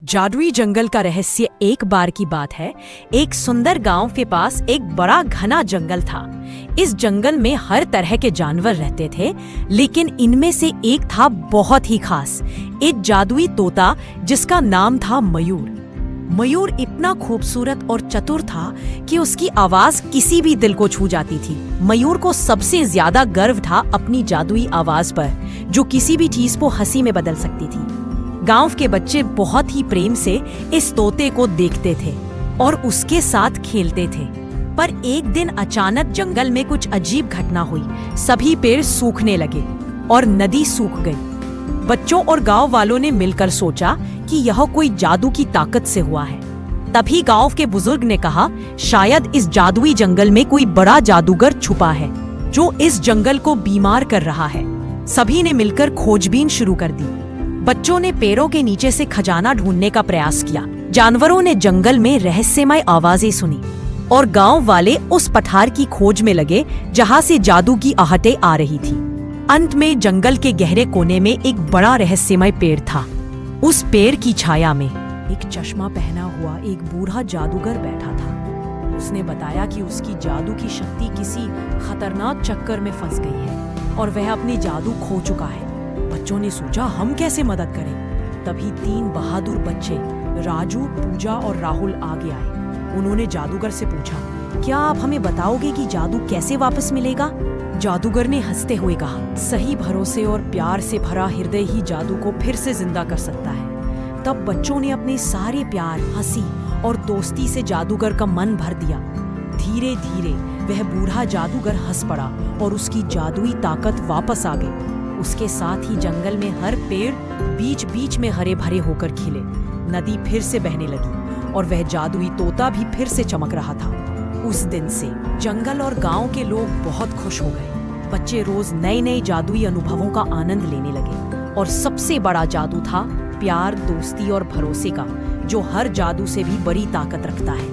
जादुई जंगल का रहस्य। एक बार की बात है, एक सुंदर गांव के पास एक बड़ा घना जंगल था। इस जंगल में हर तरह के जानवर रहते थे, लेकिन इनमें से एक था बहुत ही खास, एक जादुई तोता जिसका नाम था मयूर। मयूर इतना खूबसूरत और चतुर था कि उसकी आवाज किसी भी दिल को छू जाती थी। मयूर को सबसे ज्यादा गर्व था अपनी जादुई आवाज पर, जो किसी भी चीज को हंसी में बदल सकती थी। गांव के बच्चे बहुत ही प्रेम से इस तोते को देखते थे और उसके साथ खेलते थे। पर एक दिन अचानक जंगल में कुछ अजीब घटना हुई। सभी पेड़ सूखने लगे और नदी सूख गई। बच्चों और गांव वालों ने मिलकर सोचा कि यह कोई जादू की ताकत से हुआ है। तभी गांव के बुजुर्ग ने कहा, शायद इस जादुई जंगल में कोई बड़ा जादूगर छुपा है जो इस जंगल को बीमार कर रहा है। सभी ने मिलकर खोजबीन शुरू कर दी। बच्चों ने पेड़ों के नीचे से खजाना ढूंढने का प्रयास किया, जानवरों ने जंगल में रहस्यमय आवाजें सुनी और गांव वाले उस पठार की खोज में लगे जहां से जादू की आहटें आ रही थी। अंत में जंगल के गहरे कोने में एक बड़ा रहस्यमय पेड़ था। उस पेड़ की छाया में एक चश्मा पहना हुआ एक बूढ़ा जादूगर बैठा था। उसने बताया कि उसकी जादू की शक्ति किसी खतरनाक चक्कर में फंस गई है और वह अपनी जादू खो चुका है। बच्चों ने सोचा, हम कैसे मदद करें? तभी 3 बहादुर बच्चे राजू, पूजा और राहुल आगे आए। उन्होंने जादूगर से पूछा, क्या आप हमें बताओगे कि जादू कैसे वापस मिलेगा? जादूगर ने हंसते हुए कहा, सही भरोसे और प्यार से भरा हृदय ही जादू को फिर से जिंदा कर सकता है। तब बच्चों ने अपने सारे प्यार, हंसी और दोस्ती से जादूगर का मन भर दिया। धीरे धीरे वह बूढ़ा जादूगर हंस पड़ा और उसकी जादुई ताकत वापस आ गई। उसके साथ ही जंगल में हर पेड़ बीच बीच में हरे भरे होकर खिले। नदी फिर से बहने लगी और वह जादुई तोता भी फिर से चमक रहा था। उस दिन से जंगल और गांव के लोग बहुत खुश हो गए। बच्चे रोज नए नए जादुई अनुभवों का आनंद लेने लगे और सबसे बड़ा जादू था प्यार, दोस्ती और भरोसे का, जो हर जादू से भी बड़ी ताकत रखता है।